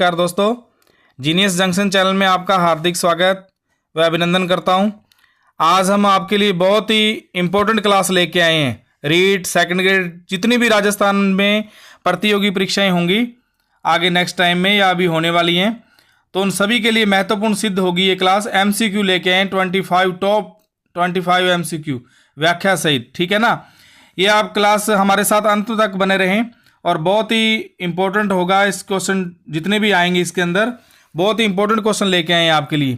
नमस्कार दोस्तों, genius junction channel में आपका हार्दिक स्वागत व अभिनंदन करता हूं। आज हम आपके लिए बहुत ही इम्पोर्टेंट क्लास लेके आए हैं। रीट सेकंड ग्रेड जितनी भी राजस्थान में प्रतियोगी परीक्षाएं होंगी आगे नेक्स्ट टाइम में या अभी होने वाली हैं, तो उन सभी के लिए महत्वपूर्ण सिद्ध होगी ये क्लास। MCQ लेके आए 25 MCQ व्याख्या सहित, ठीक है ना। ये आप क्लास हमारे साथ अंत तक बने रहें और बहुत ही इंपॉर्टेंट होगा। इस क्वेश्चन जितने भी आएंगे इसके अंदर बहुत ही इंपॉर्टेंट क्वेश्चन लेके आए हैं आपके लिए,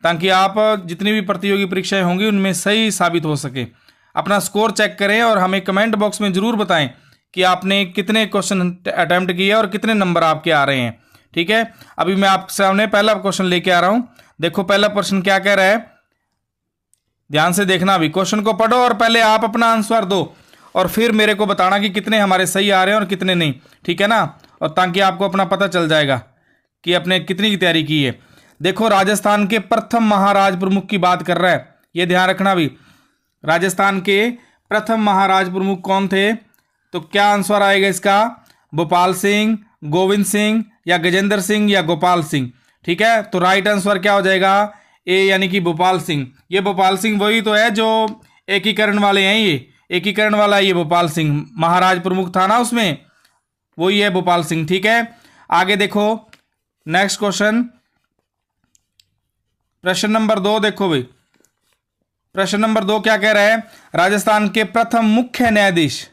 ताकि आप जितनी भी प्रतियोगी परीक्षाएं होंगी उनमें सही साबित हो सके। अपना स्कोर चेक करें और हमें कमेंट बॉक्स में ज़रूर बताएं कि आपने कितने क्वेश्चन अटैम्प्ट किए और कितने नंबर आपके आ रहे हैं, ठीक है। अभी मैं आपके सामने पहला क्वेश्चन लेके आ रहा हूँ। देखो पहला प्रश्न क्या कह रहा है, ध्यान से देखना। अभी क्वेश्चन को पढ़ो और पहले आप अपना आंसर दो और फिर मेरे को बताना कि कितने हमारे सही आ रहे हैं और कितने नहीं, ठीक है ना। और ताकि आपको अपना पता चल जाएगा कि आपने कितनी की तैयारी की है। देखो राजस्थान के प्रथम महाराज प्रमुख की बात कर रहा है, ये ध्यान रखना भी। राजस्थान के प्रथम महाराज प्रमुख कौन थे, तो क्या आंसर आएगा इसका, भोपाल सिंह, गोविंद सिंह या गजेंद्र सिंह या गोपाल सिंह, ठीक है। तो राइट आंसर क्या हो जाएगा, ए यानी कि भोपाल सिंह। ये भोपाल सिंह वही तो है जो एकीकरण वाले हैं, ये एकीकरण वाला ये भोपाल सिंह महाराज प्रमुख था ना, उसमें वही है भोपाल सिंह, ठीक है। आगे देखो नेक्स्ट क्वेश्चन, प्रश्न नंबर 2 देखो भाई। प्रश्न नंबर 2 क्या कह रहा है, राजस्थान के प्रथम मुख्य न्यायाधीश।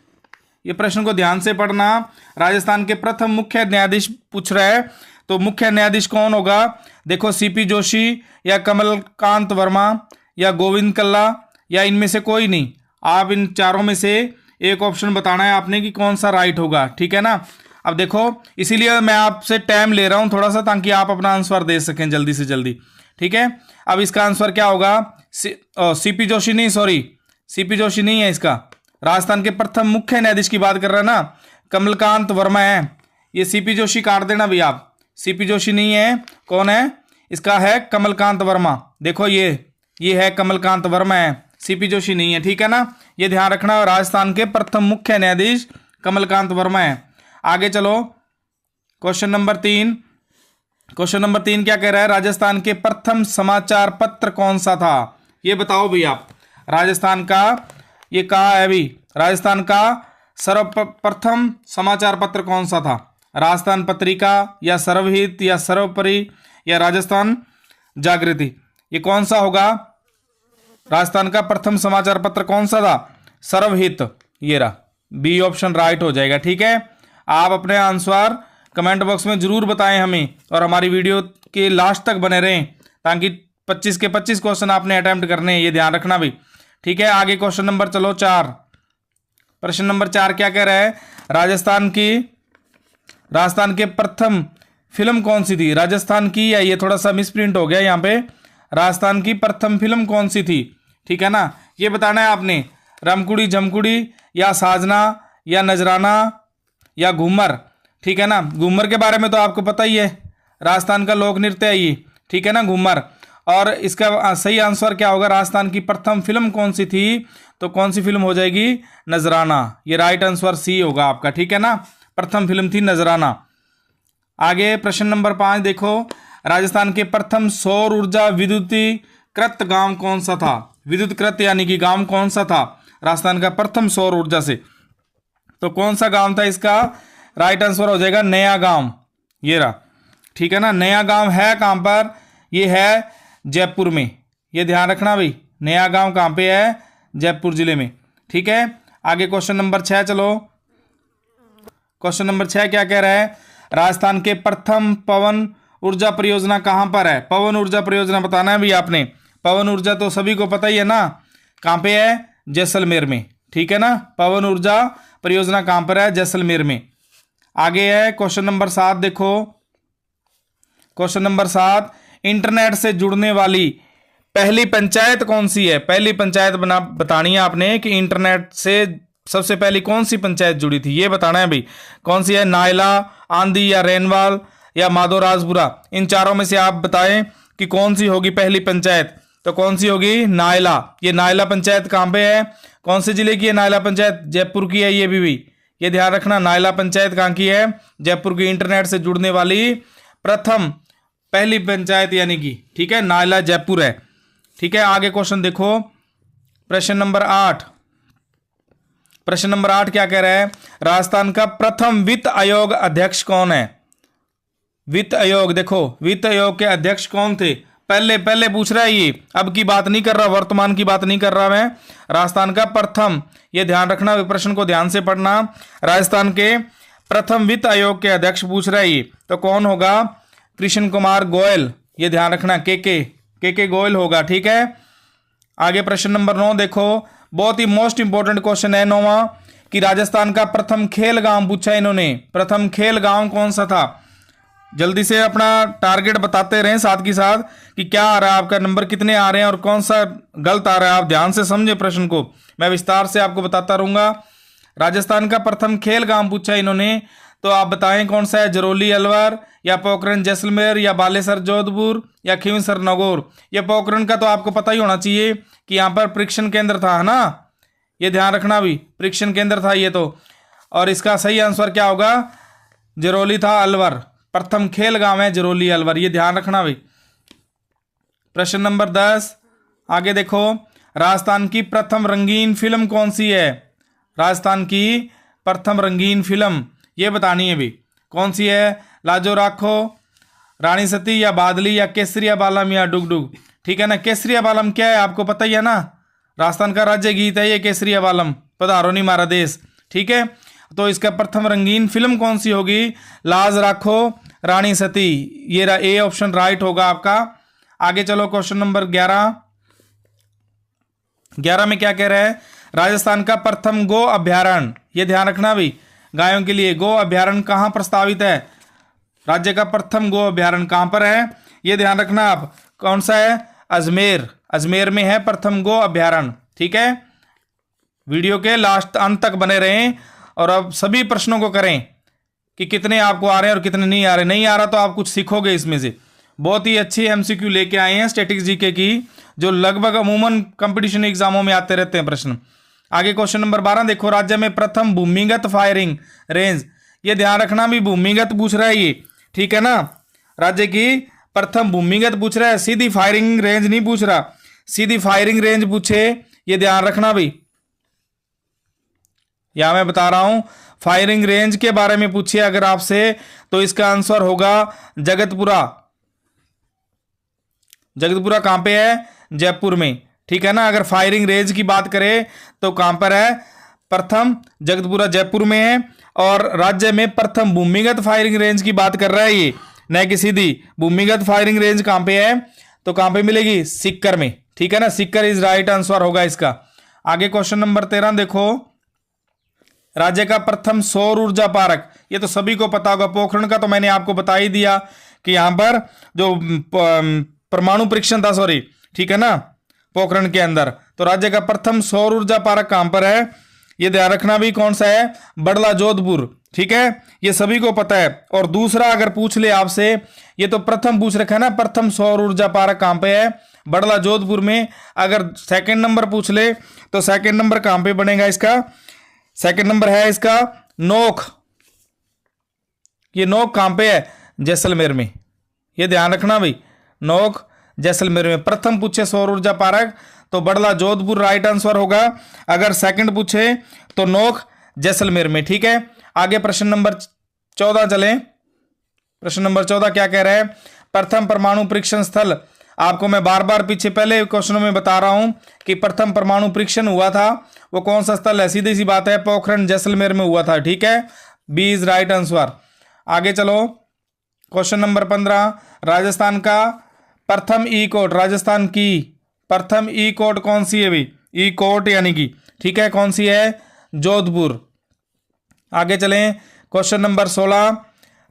ये प्रश्न को ध्यान से पढ़ना। राजस्थान के प्रथम मुख्य न्यायाधीश पूछ रहा है, तो मुख्य न्यायाधीश कौन होगा। देखो CP जोशी या कमलकांत वर्मा या गोविंद कल्ला या इनमें से कोई नहीं। आप इन चारों में से एक ऑप्शन बताना है आपने कि कौन सा राइट होगा, ठीक है ना। अब देखो इसीलिए मैं आपसे टाइम ले रहा हूं थोड़ा सा, ताकि आप अपना आंसर दे सकें जल्दी से जल्दी, ठीक है। अब इसका आंसर क्या होगा, CP जोशी नहीं, सॉरी CP जोशी नहीं है इसका। राजस्थान के प्रथम मुख्य न्यायाधीश की बात कर रहे हैं ना, कमलकांत वर्मा है। ये CP जोशी काट देना भी आप, CP जोशी नहीं है, कौन है इसका, है कमलकांत वर्मा। देखो ये है कमलकांत वर्मा है, CP जोशी नहीं है, ठीक है ना। ये ध्यान रखना। राजस्थान के प्रथम मुख्य न्यायाधीश कमलकांत वर्मा है। आगे चलो क्वेश्चन नंबर 3। क्वेश्चन नंबर 3 क्या कह रहा है, राजस्थान के प्रथम समाचार पत्र कौन सा था, ये बताओ भैया आप। राजस्थान का ये कहा है अभी, राजस्थान का सर्वप्रथम समाचार पत्र कौन सा था, राजस्थान पत्रिका या सर्वहित या सर्वोपरि या राजस्थान जागृति, ये कौन सा होगा। राजस्थान का प्रथम समाचार पत्र कौन सा था, सर्वहित, ये रहा, बी ऑप्शन राइट हो जाएगा, ठीक है। आप अपने आंसर कमेंट बॉक्स में जरूर बताएं हमें और हमारी वीडियो के लास्ट तक बने रहें, ताकि 25 के 25 क्वेश्चन आपने अटेम्प्ट करने हैं, ये ध्यान रखना भी, ठीक है। आगे क्वेश्चन नंबर चलो 4। प्रश्न नंबर 4 क्या कह रहा है, राजस्थान के प्रथम फिल्म कौन सी थी। राजस्थान की, या ये थोड़ा सा मिसप्रिंट हो गया यहाँ पे, राजस्थान की प्रथम फिल्म कौन सी थी, ठीक है ना। ये बताना है आपने, रमकुड़ी झमकुड़ी या साजना या नजराना या घूमर, ठीक है ना। घूमर के बारे में तो आपको पता ही है, राजस्थान का लोक नृत्य है ये, ठीक है ना, घूमर। और इसका सही आंसर क्या होगा, राजस्थान की प्रथम फिल्म कौन सी थी, तो कौन सी फिल्म हो जाएगी, नजराना। ये राइट आंसर सी होगा आपका, ठीक है ना, प्रथम फिल्म थी नजराना। आगे प्रश्न नंबर 5 देखो, राजस्थान के प्रथम सौर ऊर्जा विद्युतीकृत गांव कौन सा था। विद्युतकृत यानी कि गांव कौन सा था राजस्थान का प्रथम सौर ऊर्जा से, तो कौन सा गांव था इसका, राइट आंसर हो जाएगा नया गांव, ये रहा, ठीक है ना। नया गांव है कहां पर, ये है जयपुर में, ये ध्यान रखना भाई। नया गांव कहां पे है, जयपुर जिले में, ठीक है। आगे क्वेश्चन नंबर 6 चलो। क्वेश्चन नंबर 6 क्या कह रहा है, राजस्थान के प्रथम पवन ऊर्जा परियोजना कहां पर है। पवन ऊर्जा परियोजना बताना है भी आपने। पवन ऊर्जा तो सभी को पता ही है ना, कहां पे है, जैसलमेर में, ठीक है ना। पवन ऊर्जा परियोजना कहां पर है, जैसलमेर में। आगे है क्वेश्चन नंबर 7 देखो। क्वेश्चन नंबर 7, इंटरनेट से जुड़ने वाली पहली पंचायत कौन सी है। पहली पंचायत बतानी है आपने कि इंटरनेट से सबसे पहली कौन सी पंचायत जुड़ी थी, ये बताना है भाई। कौन सी है, नायला, आंधी या रेनवाल या माधोराजपुरा, इन चारों में से आप बताएं कि कौन सी होगी पहली पंचायत। तो कौन सी होगी, नायला। ये नायला पंचायत कहां पे है, कौन से जिले की है नायला पंचायत, जयपुर की है ये भी। ये ध्यान रखना, नायला पंचायत कहाँ की है, जयपुर की। इंटरनेट से जुड़ने वाली प्रथम पहली पंचायत यानी कि, ठीक है, नाला जयपुर है। ठीक है, आगे क्वेश्चन देखो, प्रश्न नंबर 8। प्रश्न नंबर 8 क्या कह रहा है? राजस्थान का प्रथम वित्त आयोग अध्यक्ष कौन है? वित्त आयोग, देखो वित्त आयोग के अध्यक्ष कौन थे? पहले पहले पूछ रहा है ये, अब की बात नहीं कर रहा, वर्तमान की बात नहीं कर रहा मैं। राजस्थान का प्रथम, ये ध्यान रखना, प्रश्न को ध्यान से पढ़ना। राजस्थान के प्रथम वित्त आयोग के अध्यक्ष पूछ रहा है ये, तो कौन होगा? कृष्ण कुमार गोयल, ये ध्यान रखना, के गोयल होगा। ठीक है, आगे प्रश्न नंबर 9 देखो, बहुत ही मोस्ट इंपोर्टेंट क्वेश्चन है 9वां, कि राजस्थान का प्रथम खेल गांव पूछा है इन्होंने। प्रथम खेल गांव कौन सा था? जल्दी से अपना टारगेट बताते रहें साथ के साथ कि क्या आ रहा है, आपका नंबर कितने आ रहे हैं और कौन सा गलत आ रहा है। आप ध्यान से समझे प्रश्न को, मैं विस्तार से आपको बताता रहूंगा। राजस्थान का प्रथम खेल गांव पूछा है इन्होंने, तो आप बताएं कौन सा है? जरौली अलवर, या पोखरण जैसलमेर, या बालेसर जोधपुर, या खींवसर नागौर। ये पोखरण का तो आपको पता ही होना चाहिए कि यहाँ पर परीक्षण केंद्र था, है ना, ये ध्यान रखना भी, परीक्षण केंद्र था ये तो। और इसका सही आंसर क्या होगा? जरौली था अलवर, प्रथम खेल गांव है जरौली अलवर, ये ध्यान रखना भाई। प्रश्न नंबर 10 आगे देखो, राजस्थान की प्रथम रंगीन फिल्म कौन सी है? राजस्थान की प्रथम रंगीन फिल्म ये बतानी है भी, कौन सी है? लाजो राखो, रानी सती, या बादली, या केसरिया बालम, या डुगडुग। ठीक है ना, केसरिया बालम क्या है आपको पता ही है ना, राजस्थान का राज्य गीत है ये केसरिया बालम, पधारो नी मारा देश। ठीक है, तो इसका प्रथम रंगीन फिल्म कौन सी होगी? लाज राखो, रानी सती, ये ए ऑप्शन राइट होगा आपका। आगे चलो क्वेश्चन नंबर 11 में क्या कह रहा है? राजस्थान का प्रथम गो अभ्यारण्य, ये ध्यान रखना भी, गायों के लिए गो अभ्यारण्य कहाँ प्रस्तावित है? राज्य का प्रथम गो अभ्यारण्य कहां पर है? ये ध्यान रखना आप, कौन सा है? अजमेर, अजमेर में है प्रथम गो अभ्यारण्य। ठीक है, वीडियो के लास्ट अंत तक बने रहें और अब सभी प्रश्नों को करें कि कितने आपको आ रहे हैं और कितने नहीं आ रहे। नहीं आ रहा तो आप कुछ सीखोगे इसमें से। बहुत ही अच्छी एमसीक्यू लेके आए हैं स्टैटिक्स जीके की, जो लगभग अमूमन कंपटीशन एग्जामों में आते रहते हैं प्रश्न। आगे क्वेश्चन नंबर 12 देखो, राज्य में प्रथम भूमिगत फायरिंग रेंज, ये ध्यान रखना भी, भूमिगत पूछ रहा है ये, ठीक है ना, राज्य की प्रथम भूमिगत पूछ रहा है, सीधी फायरिंग रेंज नहीं पूछ रहा, सीधी फायरिंग रेंज पूछे, ये ध्यान रखना भी। यहां मैं बता रहा हूं, फायरिंग रेंज के बारे में पूछिए अगर आपसे, तो इसका आंसर होगा जगतपुरा। जगतपुरा कहां पे है? जयपुर में। ठीक है ना, अगर फायरिंग रेंज की बात करें तो कहां पर है? प्रथम जगतपुरा जयपुर में है। और राज्य में प्रथम भूमिगत फायरिंग रेंज की बात कर रहा है ये, न कि सीधी। भूमिगत फायरिंग रेंज कहां पे है? तो कहां पे मिलेगी? सीकर में। ठीक है ना, सीकर इज राइट आंसर होगा इसका। आगे क्वेश्चन नंबर 13 देखो, राज्य का प्रथम सौर ऊर्जा पार्क, ये तो सभी को पता होगा, पोखरण का तो मैंने आपको बता ही दिया कि यहां पर जो परमाणु परीक्षण था, सॉरी, ठीक है ना, पोखरण के अंदर। तो राज्य का प्रथम सौर ऊर्जा पार्क कहां पर है? ये ध्यान रखना भी, कौन सा है? बड़ला जोधपुर। ठीक है, ये सभी को पता है। और दूसरा अगर पूछ ले आपसे, ये तो प्रथम पूछ रखा है ना, प्रथम सौर ऊर्जा पार्क कहां पे है? बड़ला जोधपुर में। अगर सेकंड नंबर पूछ ले तो सेकंड नंबर कहां पे बनेगा इसका? सेकंड नंबर है इसका नोख। ये नोख कहां पे है? जैसलमेर में। ये ध्यान रखना भाई, नोख जैसलमेर में। प्रथम पूछे सौर ऊर्जा पार्क तो बड़ला जोधपुर राइट आंसर होगा। अगर सेकंड पूछे तो नोख जैसलमेर में। ठीक है, आगे प्रश्न नंबर 14 चले। प्रश्न नंबर 14 क्या कह रहा है? प्रथम परमाणु परीक्षण स्थल, आपको मैं बार बार पीछे पहले क्वेश्चनों में बता रहा हूं कि प्रथम परमाणु परीक्षण हुआ था, वो कौन सा स्थल है? सीधी सी बात है, पोखरण जैसलमेर में हुआ था। ठीक है, बी इज राइट आंसर। आगे चलो क्वेश्चन नंबर 15, राजस्थान का प्रथम ई कोर्ट, राजस्थान की प्रथम ई कोर्ट कौन सी है भाई? ई कोर्ट यानी कि, ठीक है, कौन सी है? जोधपुर। आगे चलें, क्वेश्चन नंबर 16,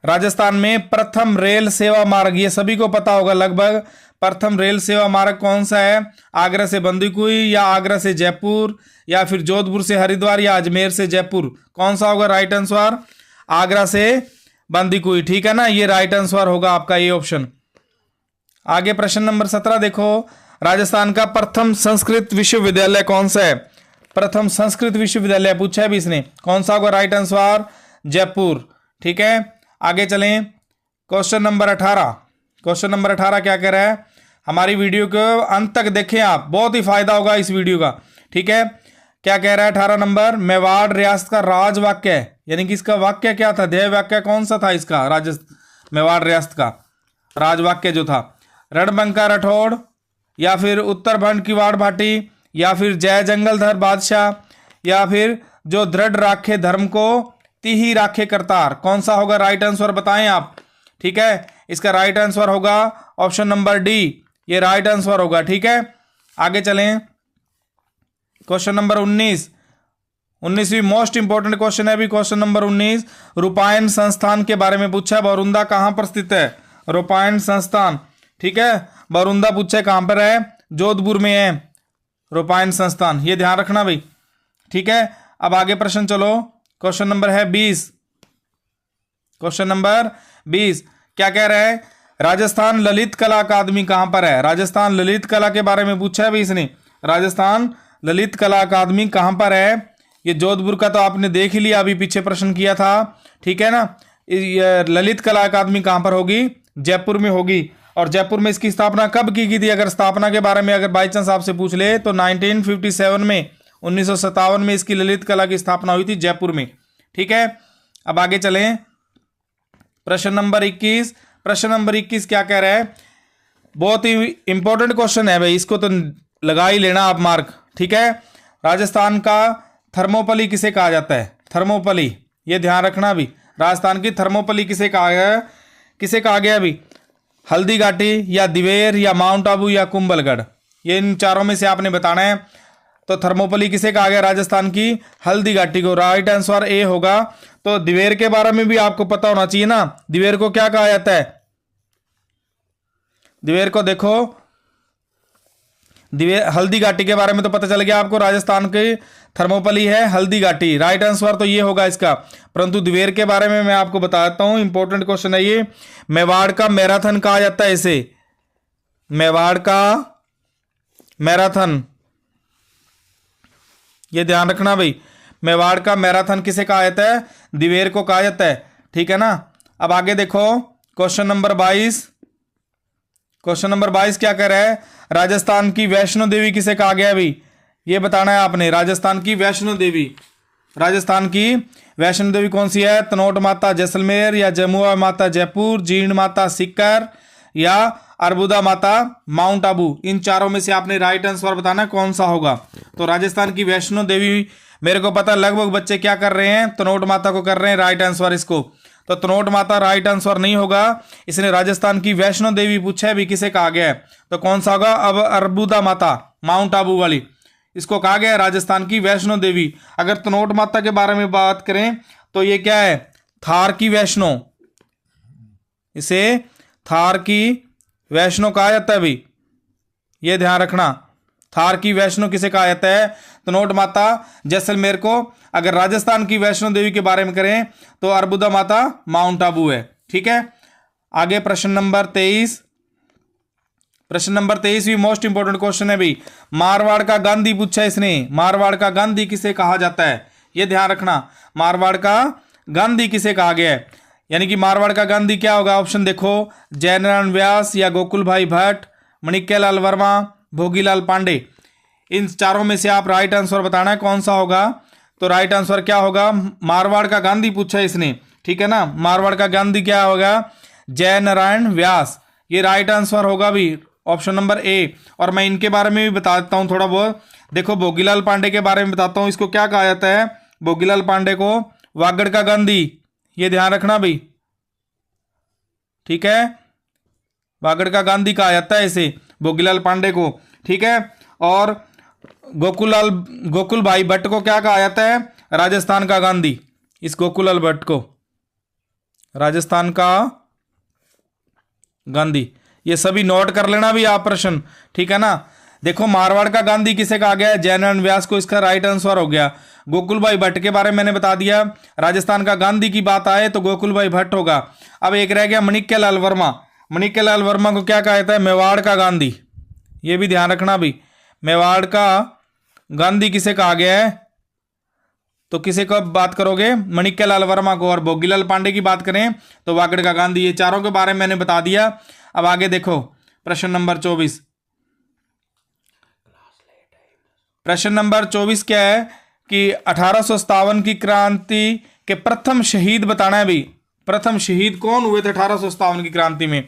राजस्थान में प्रथम रेल सेवा मार्ग, ये सभी को पता होगा लगभग, प्रथम रेल सेवा मार्ग कौन सा है? आगरा से बंदीकुई, या आगरा से जयपुर, या फिर जोधपुर से हरिद्वार, या अजमेर से जयपुर, कौन सा होगा राइट आंसर? आगरा से बंदीकुई। ठीक है ना, ये राइट आंसर होगा आपका ये ऑप्शन। आगे प्रश्न नंबर 17 देखो, राजस्थान का प्रथम संस्कृत विश्वविद्यालय कौन सा है? प्रथम संस्कृत विश्वविद्यालय पूछा है भी इसने, कौन सा होगा राइट आंसर? जयपुर। ठीक है, आगे चलें, क्वेश्चन नंबर 18, क्वेश्चन नंबर 18 क्या कह रहा है, हमारी वीडियो को अंत तक देखें आप, बहुत ही फायदा होगा इस वीडियो का। ठीक है, क्या कह रहा है 18 नंबर, मेवाड़ रियासत का राज वाक्य है, यानी कि इसका वाक्य क्या था, ध्येय वाक्य कौन सा था इसका, मेवाड़ रियासत का राज वाक्य जो था, रणबंका राठौड़, या फिर उत्तरभंड किवाड़ भाटी, या फिर जय जंगलधर बादशाह, या फिर जो दृढ़ राखे धर्म को तिही राखे करतार, कौन सा होगा राइट आंसर बताएं आप। ठीक है, इसका राइट आंसर होगा ऑप्शन नंबर डी, ये राइट आंसर होगा। ठीक है, आगे चलें, क्वेश्चन नंबर 19वीं मोस्ट इंपोर्टेंट क्वेश्चन है अभी, क्वेश्चन नंबर 19, रूपायन संस्थान के बारे में पूछा है, बौरुंदा कहां पर स्थित है, रूपायन संस्थान। ठीक है, बौरुंदा पूछा है कहां पर है, जोधपुर में है रूपायन संस्थान, ये ध्यान रखना भाई। ठीक है, अब आगे प्रश्न चलो, क्वेश्चन नंबर है 20, क्वेश्चन नंबर 20 क्या कह रहा है, राजस्थान ललित कला अकादमी कहां पर है, राजस्थान ललित कला के बारे में पूछा है भाई इसने, राजस्थान ललित कला अकादमी कहां पर है, ये जोधपुर का तो आपने देख ही लिया, अभी पीछे प्रश्न किया था। ठीक है ना, ललित कला अकादमी कहां पर होगी, जयपुर में होगी। और जयपुर में इसकी स्थापना कब की गई थी, अगर स्थापना के बारे में अगर बाई चांस आपसे पूछ ले तो 1957 में, 1957 में इसकी ललित कला की स्थापना हुई थी जयपुर में। ठीक है, अब आगे चलें, प्रश्न नंबर 21, प्रश्न नंबर 21 क्या कह रहा है, बहुत ही इंपॉर्टेंट क्वेश्चन है भाई, इसको तो लगा ही लेना आप मार्क। ठीक है, राजस्थान का थर्मोपली किसे कहा जाता है, थर्मोपली, ये ध्यान रखना भी, राजस्थान की थर्मोपली किसे कहा गया, किसे कहा गया अभी, हल्दी घाटी या दिवेर या माउंट आबू या कुंभलगढ़, ये इन चारों में से आपने बताना है। तो थर्मोपली किसे कहा गया, राजस्थान की हल्दी घाटी को, राइट आंसर ए होगा। तो दिवेर के बारे में भी आपको पता होना चाहिए ना, दिवेर को क्या कहा जाता है, दिवेर को देखो, दिवेर हल्दी घाटी के बारे में तो पता चल गया आपको, राजस्थान की थर्मोपली है हल्दी घाटी, राइट आंसर तो ये होगा इसका। परंतु दिवेर के बारे में मैं आपको बताता हूं, इंपॉर्टेंट क्वेश्चन है ये, मेवाड़ का मैराथन कहा जाता है इसे, मेवाड़ का मैराथन, ये ध्यान रखना भाई, मेवाड़ का मैराथन किसे कहा जाता है, दिवेर को कहा जाता है। ठीक है ना, अब आगे देखो, क्वेश्चन नंबर 22, क्वेश्चन नंबर 22 क्या कह रहा है, राजस्थान की वैष्णो देवी किसे कहा गया भाई, ये बताना है आपने, राजस्थान की वैष्णो देवी, राजस्थान की वैष्णो देवी कौन सी है, तनोट माता जैसलमेर, या जमुआ माता जयपुर, जीर्ण माता सीकर, या अर्बुदा माता माउंट आबू, इन चारों में से आपने राइट आंसर बताना कौन सा होगा। तो राजस्थान की वैष्णो देवी, मेरे को पता लगभग बच्चे क्या कर रहे हैं, तनोट माता को कर रहे हैं राइट आंसर इसको, तो तनोट माता राइट आंसर नहीं होगा, इसने राजस्थान की वैष्णो देवी पूछा है भी किसे कहा गया है, तो कौन सा होगा, अब अर्बुदा माता माउंट आबू वाली, इसको कहा गया है राजस्थान की वैष्णो देवी। अगर तनोट माता के बारे में बात करें तो ये क्या है, थार की वैष्णो, इसे थार की वैष्णो कहा जाता है भाई, ये ध्यान रखना, थार की वैष्णो किसे कहा जाता है, तनोट माता जैसलमेर को। अगर राजस्थान की वैष्णो देवी के बारे में करें तो अर्बुदा माता माउंट आबू है। ठीक है, आगे प्रश्न नंबर 23, प्रश्न नंबर 23 भी मोस्ट इंपोर्टेंट क्वेश्चन है भाई, मारवाड़ का गांधी पूछा है इसने, मारवाड़ का गांधी किसे कहा जाता है, ये ध्यान रखना, मारवाड़ का गांधी किसे कहा गया है, यानी कि मारवाड़ का गांधी क्या होगा, ऑप्शन देखो, जयनारायण व्यास, या गोकुल भाई भट्ट, माणिक्यलाल वर्मा, भोगीलाल पांडे, इन चारों में से आप राइट आंसर बताना है कौन सा होगा। तो राइट आंसर क्या होगा, मारवाड़ का गांधी पूछा है इसने। ठीक है ना, मारवाड़ का गांधी क्या होगा, जयनारायण व्यास, ये राइट आंसर होगा भी, ऑप्शन नंबर ए। और मैं इनके बारे में भी बता देता हूं थोड़ा बहुत, देखो भोगीलाल पांडे के बारे में बताता हूं, इसको क्या कहा जाता है, भोगीलाल पांडे को वागड़ का गांधी, ये ध्यान रखना भाई। ठीक है, वागड़ का गांधी कहा जाता है इसे, भोगीलाल पांडे को। ठीक है, और गोकुल भाई भट्ट को क्या कहा जाता है, राजस्थान का गांधी, इस गोकुलाल भट्ट को राजस्थान का गांधी, ये सभी नोट कर लेना भी आप प्रश्न। ठीक है ना, देखो मारवाड़ का गांधी किसे कहा गया है, जयनारायण व्यास को, इसका राइट आंसर हो गया। गोकुल भाई भट्ट के बारे में मैंने बता दिया, राजस्थान का गांधी की बात आए तो गोकुल भाई भट्ट होगा। अब एक रह गया माणिक्यलाल वर्मा, माणिक्यलाल वर्मा को क्या कहा जाता है, मेवाड़ का गांधी, ये भी ध्यान रखना भी, मेवाड़ का गांधी किसे कहा गया है, तो किसे को बात करोगे? माणिक्यलाल वर्मा को। और भोगीलाल पांडे की बात करें तो वाकड़ का गांधी। ये चारों के बारे में मैंने बता दिया। अब आगे देखो प्रश्न नंबर 24। प्रश्न नंबर 24 क्या है कि 1857 की क्रांति के प्रथम शहीद बताना है भाई। प्रथम शहीद कौन हुए थे 1857 की क्रांति में?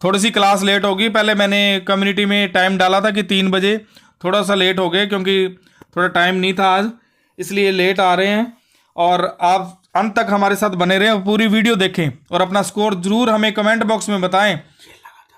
थोड़ी सी क्लास लेट होगी, पहले मैंने कम्युनिटी में टाइम डाला था कि 3 बजे, थोड़ा सा लेट हो गए क्योंकि थोड़ा टाइम नहीं था आज, इसलिए लेट आ रहे हैं। और आप अंत तक हमारे साथ बने रहें, पूरी वीडियो देखें और अपना स्कोर जरूर हमें कमेंट बॉक्स में बताएं।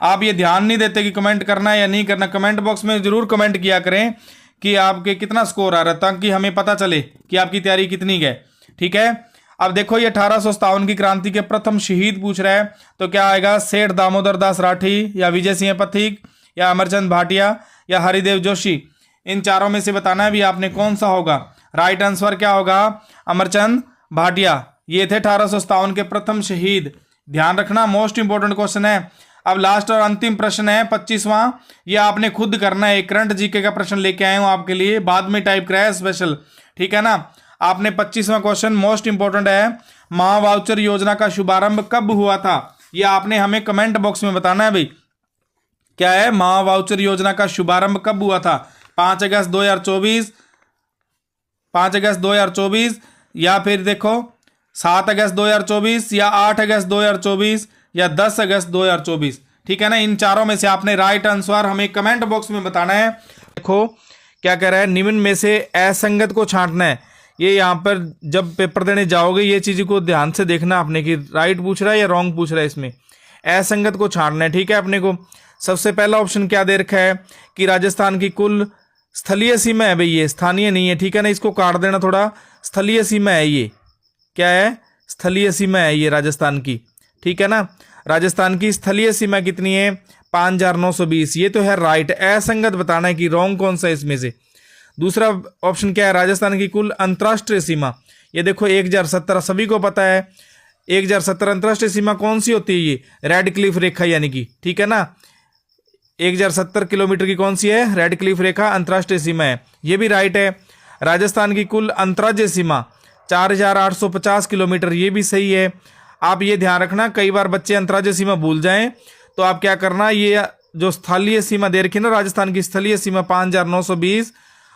आप ये ध्यान नहीं देते कि कमेंट करना है या नहीं करना, कमेंट बॉक्स में जरूर कमेंट किया करें कि आपके कितना स्कोर आ रहा है, ताकि हमें पता चले कि आपकी तैयारी कितनी है। ठीक है, अब देखो ये 1857 की क्रांति के प्रथम शहीद पूछ रहा है, तो क्या आएगा? सेठ दामोदर दास राठी, या विजय सिंह पथिक, या अमरचंद भाटिया, या हरिदेव जोशी। इन चारों में से बताना है भी आपने कौन सा होगा। राइट आंसर क्या होगा? अमरचंद भाटिया। ये थे 1857 के प्रथम शहीद। ध्यान रखना, मोस्ट इंपोर्टेंट क्वेश्चन है। अब लास्ट और अंतिम प्रश्न है 25वां। ये आपने खुद करना है। करंट जीके का प्रश्न लेके आया हूं आपके लिए, बाद में टाइप कराया स्पेशल। ठीक है ना? आपने 25वां क्वेश्चन मोस्ट इंपोर्टेंट है, महा वाउचर योजना का शुभारंभ कब हुआ था? ये आपने हमें कमेंट बॉक्स में बताना है भाई। क्या है? महा वाउचर योजना का शुभारंभ कब हुआ था? 5 अगस्त 2024, 5 अगस्त 2024, या फिर देखो 7 अगस्त 2024, या 8 अगस्त 2024, या 10 अगस्त 2024। ठीक है ना? इन चारों में से आपने राइट आंसर हमें कमेंट बॉक्स में बताना है। देखो क्या कह रहा है, निम्न में से असंगत को छांटना है। ये यहाँ पर जब पेपर देने जाओगे ये चीज को ध्यान से देखना आपने कि राइट पूछ रहा है या रॉन्ग पूछ रहा है। इसमें असंगत को छांटना है। ठीक है, अपने को सबसे पहला ऑप्शन क्या दे रखा है कि राजस्थान की कुल स्थलीय सीमा है भाई, ये स्थानीय नहीं है। ठीक है ना? इसको काट देना थोड़ा। स्थलीय सीमा है ये। क्या है? स्थलीय सीमा है ये राजस्थान की। ठीक है ना? राजस्थान की स्थलीय सीमा कितनी है? 5920। ये तो है राइट। असंगत बताना है कि रॉन्ग कौन सा है इसमें से। दूसरा ऑप्शन क्या है? राजस्थान की कुल अंतर्राष्ट्रीय सीमा। ये देखो 1070, सभी को पता है 1070 अंतर्राष्ट्रीय सीमा कौन सी होती है? ये रेड क्लिफ रेखा यानी कि। ठीक है ना? 1070 किलोमीटर की कौन सी है? रेड क्लिफ रेखा अंतर्राष्ट्रीय सीमा है। ये भी राइट है। राजस्थान की कुल अंतर्राज्यीय सीमा 4850 किलोमीटर, ये भी सही है। आप ये ध्यान रखना, कई बार बच्चे अंतर्राज्यीय सीमा भूल जाएं, तो आप क्या करना, ये जो स्थलीय सीमा दे रखी है ना, राजस्थान की स्थलीय सीमा 5920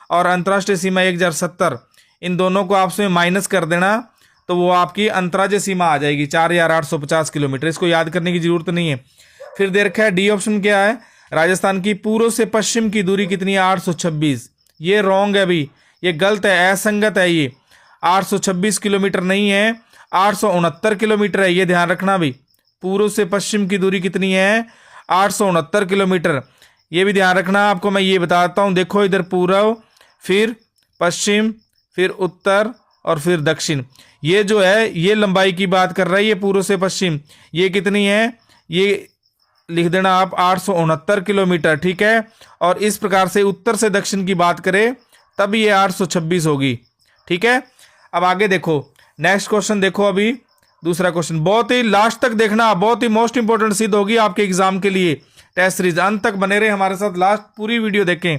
और अंतर्राष्ट्रीय सीमा 1070, इन दोनों को आपस में माइनस कर देना, तो वो आपकी अंतर्राज्यीय सीमा आ जाएगी 4850 किलोमीटर। इसको याद करने की जरूरत नहीं है। फिर दे रखा है डी ऑप्शन क्या है? राजस्थान की पूर्व से पश्चिम की दूरी कितनी है? 826। ये रॉन्ग है भाई, ये गलत है, असंगत है। ये 826 किलोमीटर नहीं है, 869 किलोमीटर है। ये ध्यान रखना भाई। पूर्व से पश्चिम की दूरी कितनी है? 869 किलोमीटर। ये भी ध्यान रखना। आपको मैं ये बताता हूँ, देखो इधर पूर्व, फिर पश्चिम, फिर उत्तर और फिर दक्षिण। ये जो है ये लंबाई की बात कर रहा है, ये पूर्व से पश्चिम। ये कितनी है? ये लिख देना आप 869 किलोमीटर। ठीक है, और इस प्रकार से उत्तर से दक्षिण की बात करें तब ये 826 होगी। ठीक है, अब आगे देखो नेक्स्ट क्वेश्चन। देखो अभी दूसरा क्वेश्चन बहुत ही लास्ट तक देखना, बहुत ही मोस्ट इंपोर्टेंट सिद्ध होगी आपके एग्जाम के लिए। टेस्ट सीरीज अंत तक बने रहे हमारे साथ, लास्ट पूरी वीडियो देखें।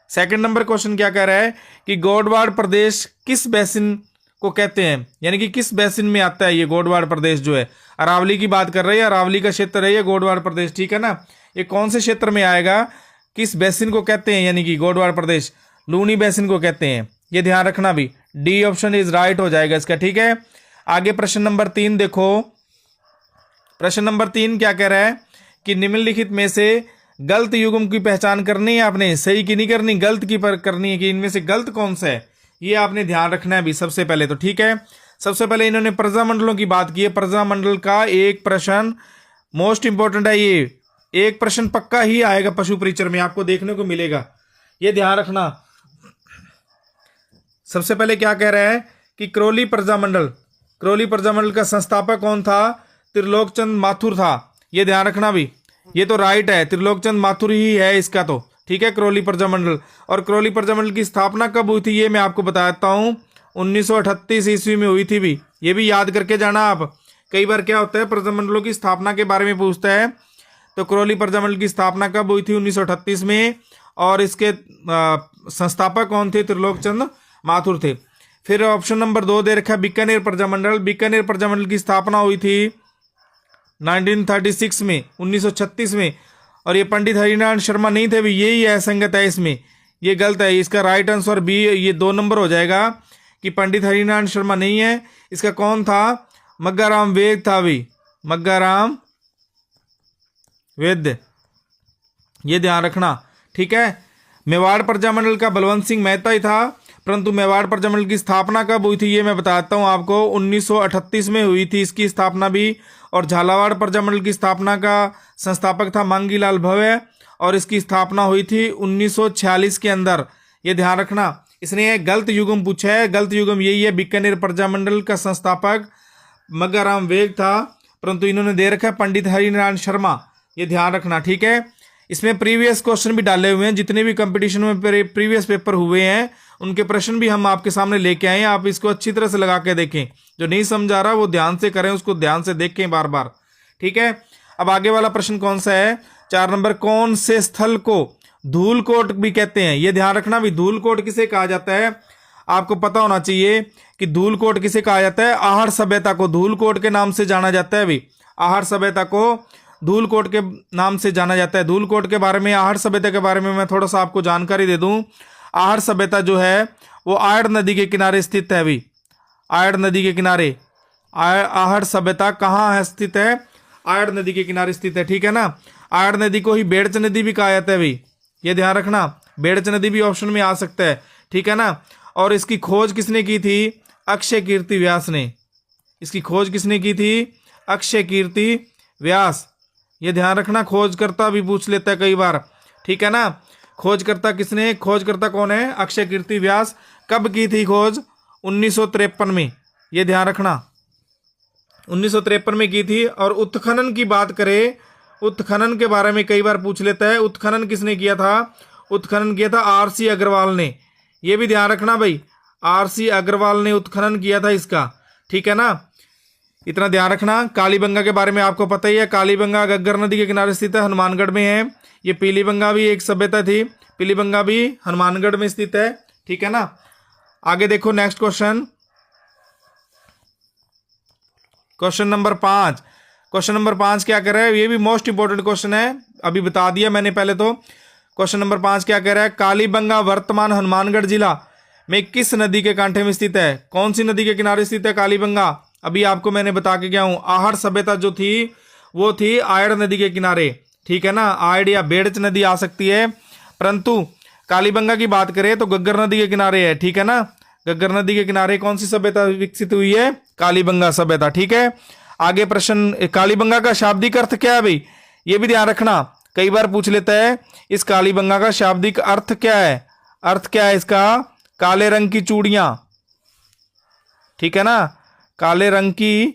सेकंड नंबर क्वेश्चन क्या कह रहा है कि गोडवाड़ प्रदेश किस बेसिन को कहते हैं, यानी कि किस बेसिन में आता है ये गोडवाड़ प्रदेश जो है? अरावली की बात कर रही है, अरावली का क्षेत्र है ये गोडवाड़ प्रदेश। ठीक है ना? ये कौन से क्षेत्र में आएगा? किस बेसिन को कहते हैं, यानी कि गोडवाड़ प्रदेश लूनी बेसिन को कहते हैं। ये ध्यान रखना भी, डी ऑप्शन इज राइट हो जाएगा इसका। ठीक है, आगे प्रश्न नंबर 3 देखो। प्रश्न नंबर 3 क्या कह रहा है कि निम्नलिखित में से गलत युग्म की पहचान करनी है आपने, सही की नहीं करनी, गलत की पर करनी है कि इनमें से गलत कौन सा है, ये आपने ध्यान रखना है भी सबसे पहले तो। ठीक है, सबसे पहले इन्होंने प्रजामंडलों की बात की है। प्रजामंडल का एक प्रश्न मोस्ट इंपोर्टेंट है, ये एक प्रश्न पक्का ही आएगा पशु परिचर में, आपको देखने को मिलेगा, ये ध्यान रखना। सबसे पहले क्या कह रहा है कि क्रोली प्रजामंडल का संस्थापक कौन था? त्रिलोकचंद माथुर था। ये ध्यान रखना भी, ये तो राइट है, त्रिलोकचंद माथुर ही है इसका तो। ठीक है, क्रोली प्रजामंडल। और क्रोली प्रजामंडल की स्थापना कब हुई थी ये मैं आपको बताता हूँ, 1938 ईस्वी में हुई थी भी, ये भी याद करके जाना आप। कई बार क्या होता है प्रजामंडलों की स्थापना के बारे में पूछता है, तो क्रोली प्रजामंडल की स्थापना कब हुई थी? 1938 में, और इसके संस्थापक कौन थे? त्रिलोकचंद माथुर थे। फिर ऑप्शन नंबर 2 दे रखा है बीकानेर प्रजामंडल। बीकानेर प्रजामंडल की स्थापना हुई थी 1936 में, 1936 में, और ये पंडित हरिनारायण शर्मा नहीं थे भी, यही असंगत है इसमें, ये गलत है। इसका राइट आंसर बी, ये 2 नंबर हो जाएगा कि पंडित हरिनारायण शर्मा नहीं है। इसका कौन था? मग्गाराम वैद्य था भी, मग्गाराम वैद्य, ये ध्यान रखना, ठीक है। मेवाड़ प्रजामंडल का बलवंत सिंह मेहता ही था, परंतु मेवाड़ प्रजामंडल की स्थापना कब हुई थी ये मैं बताता हूँ आपको। 1938 में हुई थी इसकी स्थापना भी। और झालावाड़ प्रजामंडल की स्थापना का संस्थापक था मांगीलाल भव्य, और इसकी स्थापना हुई थी 1946 के अंदर, ये ध्यान रखना। इसने गलत युगम पूछा है, गलत युगम यही है, बीकानेर प्रजामंडल का संस्थापक मग्गाराम वैद्य था, परंतु इन्होंने दे रखा है पंडित हरिनारायण शर्मा, ये ध्यान रखना, ठीक है। इसमें प्रीवियस क्वेश्चन भी डाले हुए हैं, जितने भी कंपटीशन में प्रीवियस पेपर हुए हैं उनके प्रश्न भी हम आपके सामने लेके आए हैं। आप इसको अच्छी तरह से लगा के देखें, जो नहीं समझा रहा वो ध्यान से करें, उसको ध्यान से देखें बार बार, ठीक है। अब आगे वाला प्रश्न कौन सा है? 4 नंबर, कौन से स्थल को धूलकोट भी कहते हैं? ये ध्यान रखना भी, धूलकोट किसे कहा जाता है आपको पता होना चाहिए कि धूलकोट किसे कहा जाता है। आहड़ सभ्यता को धूलकोट के नाम से जाना जाता है भी, आहड़ सभ्यता को धूलकोट के नाम से जाना जाता है। धूलकोट के बारे में, आहड़ सभ्यता के बारे में मैं थोड़ा सा आपको जानकारी दे दूं। आहड़ सभ्यता जो है वो आयड़ नदी के किनारे स्थित है भी, आयड़ नदी के किनारे। आहड़ सभ्यता कहाँ है स्थित है? आयड़ नदी के किनारे स्थित है, ठीक है ना। आयड़ नदी को ही बेड़च नदी भी कहा जाता है भी, ये ध्यान रखना, बेड़च नदी भी ऑप्शन में आ सकता है, ठीक है ना। और इसकी खोज किसने की थी? अक्षय कीर्ति व्यास ने। इसकी खोज किसने की थी? अक्षय कीर्ति व्यास, ये ध्यान रखना। खोजकर्ता भी पूछ लेता है कई बार, ठीक है ना। खोजकर्ता किसने? खोजकर्ता कौन है? अक्षय कीर्ति व्यास। कब की थी खोज? 1953 में, ये ध्यान रखना, 1953 में की थी। और उत्खनन की बात करें, उत्खनन के बारे में कई बार पूछ लेता है। उत्खनन किसने किया था? उत्खनन किया था आरसी अग्रवाल ने, ये भी ध्यान रखना भाई, आरसी अग्रवाल ने उत्खनन किया था इसका, ठीक है ना। इतना ध्यान रखना। कालीबंगा के बारे में आपको पता ही है, कालीबंगा घग्गर नदी के किनारे स्थित है, हनुमानगढ़ में है। ये पीलीबंगा भी एक सभ्यता थी, पीलीबंगा भी हनुमानगढ़ में स्थित है, ठीक है ना। आगे देखो next question, question number 5। Question number 5 क्या कह रहा है? ये भी मोस्ट इंपोर्टेंट क्वेश्चन है, अभी बता दिया मैंने पहले तो। क्वेश्चन नंबर 5 क्या कह रहा है? कालीबंगा वर्तमान हनुमानगढ़ जिला में किस नदी के कांठे में स्थित है? कौन सी नदी के किनारे स्थित है कालीबंगा? अभी आपको मैंने बता के गया हूं, आहड़ सभ्यता जो थी वो थी आयड़ नदी के किनारे, ठीक है ना। आयड़ या बेड़च नदी आ सकती है, परंतु कालीबंगा की बात करें तो घग्गर नदी के किनारे है, ठीक है ना। घग्गर नदी के किनारे कौन सी सभ्यता विकसित हुई है? कालीबंगा सभ्यता, ठीक है। आगे प्रश्न, कालीबंगा का शाब्दिक अर्थ क्या है भाई? ये भी ध्यान रखना, कई बार पूछ लेता है, इस कालीबंगा का शाब्दिक अर्थ क्या है? अर्थ क्या है इसका? काले रंग की चूड़ियां, ठीक है ना, काले रंग की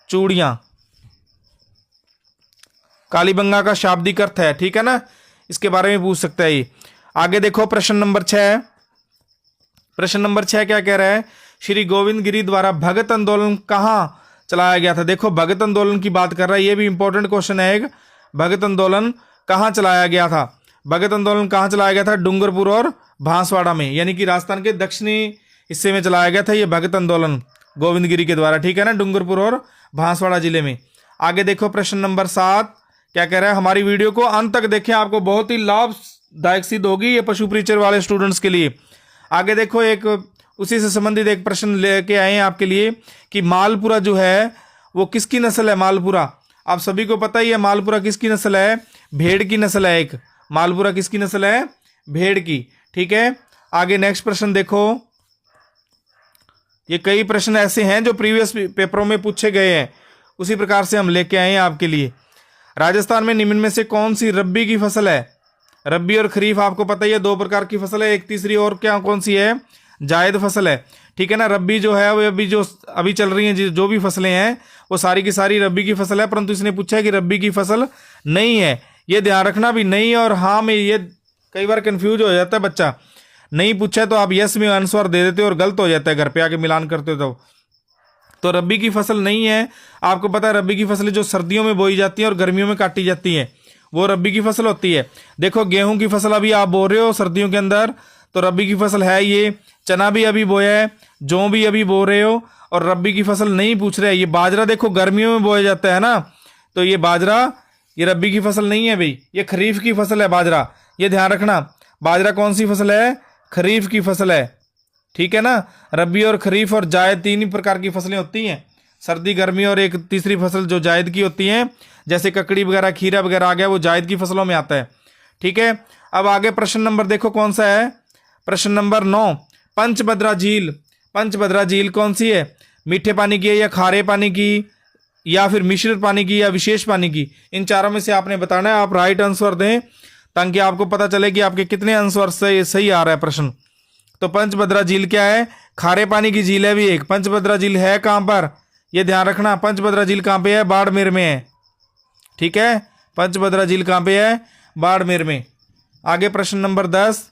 चूड़ियां कालीबंगा का शाब्दिक अर्थ है, ठीक है ना। इसके बारे में पूछ सकता है ये। आगे देखो प्रश्न नंबर 6। प्रश्न नंबर 6 क्या कह रहा है? श्री गोविंद गिरी द्वारा भगत आंदोलन कहाँ चलाया गया था? देखो भगत आंदोलन की बात कर रहा है, ये भी इंपॉर्टेंट क्वेश्चन है एक। भगत आंदोलन कहाँ चलाया गया था? भगत आंदोलन कहाँ चलाया गया था? डूंगरपुर और बांसवाड़ा में, यानी कि राजस्थान के दक्षिणी हिस्से में चलाया गया था ये भगत आंदोलन गोविंद गिरी के द्वारा, ठीक है ना, डूंगरपुर और बांसवाड़ा जिले में। आगे देखो प्रश्न नंबर 7 क्या कह रहा है? हमारी वीडियो को अंत तक देखें, आपको बहुत ही लाभदायक सिद्ध होगी ये पशु परिचय वाले स्टूडेंट्स के लिए। आगे देखो एक उसी से संबंधित एक प्रश्न लेके आए हैं आपके लिए कि मालपुरा जो है वो किसकी नस्ल है? मालपुरा आप सभी को पता ही है, मालपुरा किसकी नस्ल है? भेड़ की नस्ल है एक। मालपुरा किसकी नस्ल है? भेड़ की, ठीक है। आगे नेक्स्ट प्रश्न देखो, ये कई प्रश्न ऐसे हैं जो प्रीवियस पेपरों में पूछे गए हैं, उसी प्रकार से हम लेके आए हैं आपके लिए। राजस्थान में निम्न में से कौन सी रब्बी की फसल है? रब्बी और खरीफ आपको पता ही है, 2 प्रकार की फसल है। एक तीसरी और क्या कौन सी है? जायद फसल है, ठीक है ना। रब्बी जो है वो अभी चल रही हैं जो भी फसलें हैं वो सारी की सारी रब्बी की फसल है, परंतु इसने पूछा है कि रब्बी की फसल नहीं है, ये ध्यान रखना भी। नहीं और हाँ में ये कई बार कंफ्यूज हो जाता है बच्चा, नहीं पूछा तो आप यस में आंसर दे देते हो और गलत हो जाता है, घर पे आके मिलान करते हो तो रब्बी की फसल नहीं है। आपको पता है रब्बी की फसलें जो सर्दियों में बोई जाती हैं और गर्मियों में काटी जाती हैं वो रब्बी की फसल होती है। देखो गेहूं की फसल अभी आप बो रहे हो सर्दियों के अंदर, तो रब्बी की फसल है ये। चना भी अभी बोया है, जौ भी अभी बो रहे हो, और रबी की फसल नहीं पूछ रहे। ये बाजरा देखो गर्मियों में बोया जाता है ना, तो ये बाजरा ये रबी की फसल नहीं है भाई, ये खरीफ की फसल है बाजरा। ये ध्यान रखना, बाजरा कौन सी फसल है? खरीफ की फसल है, ठीक है ना। रबी और खरीफ और जायद 3 ही प्रकार की फसलें होती हैं, सर्दी गर्मी, और एक तीसरी फसल जो जायद की होती है, जैसे ककड़ी वगैरह खीरा वगैरह आ गया, वो जायद की फसलों में आता है, ठीक है। अब आगे प्रश्न नंबर देखो कौन सा है, प्रश्न नंबर 9। पंचभद्रा झील, पंचभद्रा झील कौन सी है? मीठे पानी की है या खारे पानी की या फिर मिश्रित पानी की या विशेष पानी की? इन चारों में से आपने बताना है। आप राइट आंसर दें ताकि आपको पता चले कि आपके कितने आंसर से सही आ रहा है प्रश्न। तो पंचभद्रा झील क्या है? खारे पानी की झील है भी एक। पंचभद्रा झील है कहां पर? यह ध्यान रखना, पंचभद्रा झील कहां पे है? बाड़मेर में है, ठीक है। पंचभद्रा झील कहां पे है? बाड़मेर में। आगे प्रश्न नंबर 10।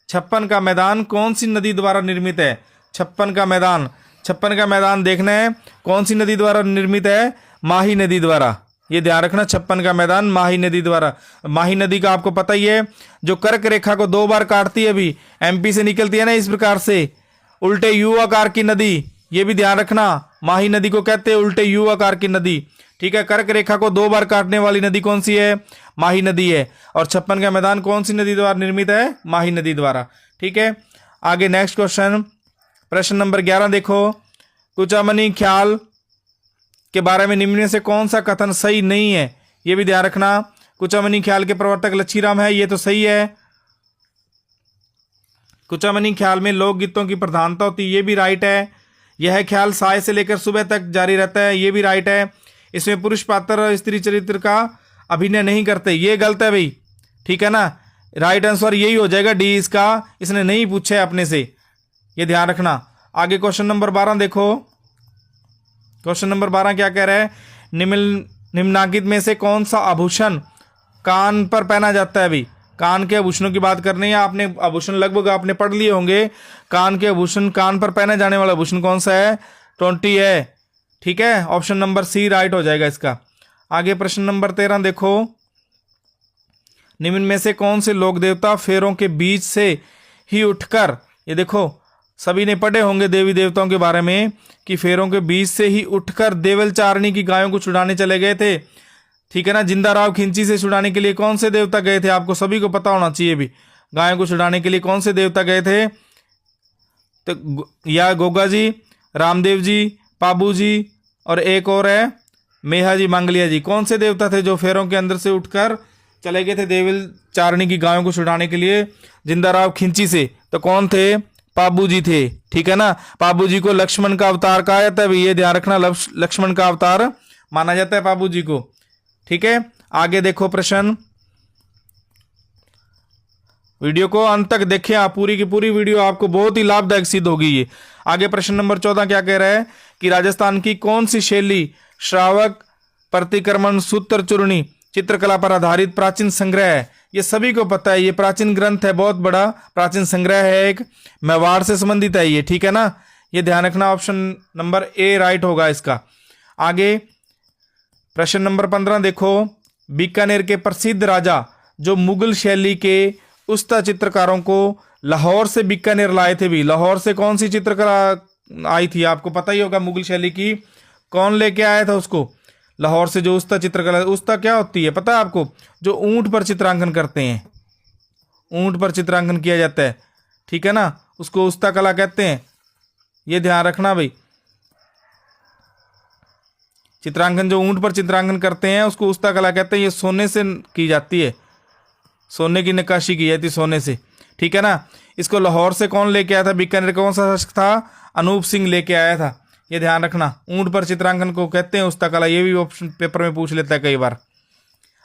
छप्पन का मैदान कौन सी नदी द्वारा निर्मित है? छप्पन का मैदान, छप्पन का मैदान देखना है कौन सी नदी द्वारा निर्मित है? माही नदी द्वारा। ये ध्यान रखना, छप्पन का मैदान माही नदी द्वारा। माही नदी का आपको पता ही है, जो कर्क रेखा को 2 बार काटती है, अभी एमपी से निकलती है ना इस प्रकार से, उल्टे यू आकार की नदी। ये भी ध्यान रखना, माही नदी को कहते हैं उल्टे यू आकार की नदी, ठीक है। कर्क रेखा को 2 बार काटने वाली नदी कौन सी है? माही नदी है। और छप्पन का मैदान कौन सी नदी द्वारा निर्मित है? माही नदी द्वारा, ठीक है। आगे नेक्स्ट क्वेश्चन, प्रश्न नंबर 11 देखो। कुचामनी ख्याल के बारे में निम्न में से कौन सा कथन सही नहीं है? यह भी ध्यान रखना, कुचामनी ख्याल के प्रवर्तक लच्छीराम है, ये तो सही है। कुचामनी ख्याल में लोकगीतों की प्रधानता होती है, ये भी राइट है। यह ख्याल साय से लेकर सुबह तक जारी रहता है, ये भी राइट है। इसमें पुरुष पात्र और स्त्री चरित्र का अभिनय नहीं करते, ये गलत है भाई, ठीक है ना। राइट आंसर यही हो जाएगा डी इसका, इसने नहीं पूछा है अपने से, ये ध्यान रखना। आगे क्वेश्चन नंबर 12 देखो। क्वेश्चन नंबर 12 क्या कह रहा है? निम्नलिखित में से कौन सा आभूषण कान पर पहना जाता है? अभी कान के आभूषणों की बात करनी है। आपने आभूषण लगभग आपने पढ़ लिए होंगे। कान के आभूषण, कान पर पहने जाने वाला आभूषण कौन सा है? 20 है, ठीक है। ऑप्शन नंबर सी राइट हो जाएगा इसका। आगे प्रश्न नंबर 13 देखो। निम्न में से कौन से लोक देवता फेरों के बीच से ही उठकर, ये देखो सभी ने पढ़े होंगे देवी देवताओं के बारे में कि फेरों के बीच से ही उठकर देवल चारणी की गायों को छुड़ाने चले गए थे, ठीक है ना। जिंदा राव खिंची से छुड़ाने के लिए कौन से देवता गए थे? आपको सभी को पता होना चाहिए भी, गायों को छुड़ाने के लिए कौन से देवता गए थे? तो या गोगा जी, रामदेव जी, पाबू जी, और एक और है मेहा जी, मांगलिया जी। कौन से देवता थे जो फेरों के अंदर से उठकर चले गए थे देवल चारणी की गायों को छुड़ाने के लिए जिंदा राव खिंची से? तो कौन थे? पाबू जी थे, ठीक है ना। पाबू जी को लक्ष्मण का अवतार कहा जाता है, ये ध्यान रखना, लक्ष्मण का अवतार माना जाता है पाबू जी को, ठीक है। आगे देखो प्रश्न, वीडियो को अंत तक देखें आप, पूरी की पूरी वीडियो आपको बहुत ही लाभदायक सिद्ध होगी ये। आगे प्रश्न नंबर 14 क्या कह रहा है कि राजस्थान की कौन सी शैली श्रावक, प्रतिक्रमण, सूत्र चूर्णी चित्रकला पर आधारित प्राचीन संग्रह है? ये सभी को पता है, ये प्राचीन ग्रंथ है, बहुत बड़ा प्राचीन संग्रह है, एक मेवाड़ से संबंधित है ये, ठीक है ना। ये ध्यान रखना, ऑप्शन नंबर ए राइट होगा इसका। आगे प्रश्न नंबर 15 देखो। बीकानेर के प्रसिद्ध राजा जो मुगल शैली के उस्ता चित्रकारों को लाहौर से बीकानेर लाए थे भी, लाहौर से कौन सी चित्रकला आई थी? आपको पता ही होगा मुगल शैली की, कौन लेके आया था उसको? लाहौर से जो उस्ता चित्रकला, उस्ता क्या होती है पता है आपको? जो ऊंट पर चित्रांकन करते हैं, ऊंट पर चित्रांकन किया जाता है, ठीक है ना, उसको उस्ता कला कहते हैं, ये ध्यान रखना भाई। चित्रांकन, जो ऊंट पर चित्रांकन करते हैं उसको उस्ता कला कहते हैं। ये सोने से की जाती है, सोने की नक्काशी की जाती है सोने से, ठीक है ना। इसको लाहौर से कौन लेके आया था? बीकानेर कौन सा शासक था? अनूप सिंह लेके आया था, ये ध्यान रखना। ऊंट पर चित्रांकन को कहते हैं उस्ता कला, ये भी ऑप्शन पेपर में पूछ लेता है कई बार।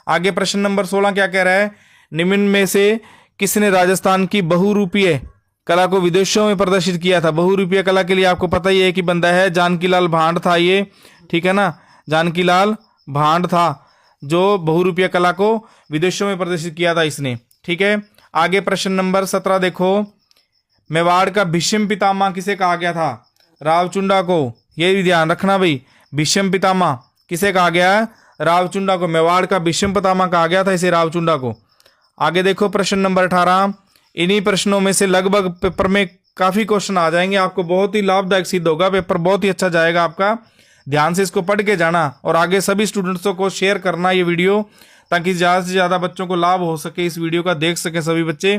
आगे प्रश्न नंबर 16 क्या कह रहा है? निम्न में से किसने राजस्थान की बहुरूपीय कला को विदेशों में प्रदर्शित किया था? बहुरूपीय कला के लिए आपको पता ही है कि बंदा है जानकीलाल भांड था ये, ठीक है ना। जानकीलाल भांड था जो बहुरूपीय कला को विदेशों में प्रदर्शित किया था इसने, ठीक है। आगे प्रश्न नंबर 17 देखो। मेवाड़ का भीष्म पितामह किसे कहा गया था? रावचुंडा को, ये भी ध्यान रखना भाई। भीष्म पितामह किसे कहा गया है? रावचुंडा को। मेवाड़ का भीष्म पितामह कहा गया था इसे, रावचुंडा को। आगे देखो प्रश्न नंबर 18। इन्हीं प्रश्नों में से लगभग पेपर में काफ़ी क्वेश्चन आ जाएंगे, आपको बहुत ही लाभदायक सिद्ध होगा, पेपर बहुत ही अच्छा जाएगा आपका। ध्यान से इसको पढ़ के जाना और आगे सभी स्टूडेंट्सों को शेयर करना ये वीडियो, ताकि ज़्यादा से ज़्यादा बच्चों को लाभ हो सके, इस वीडियो का देख सके सभी बच्चे।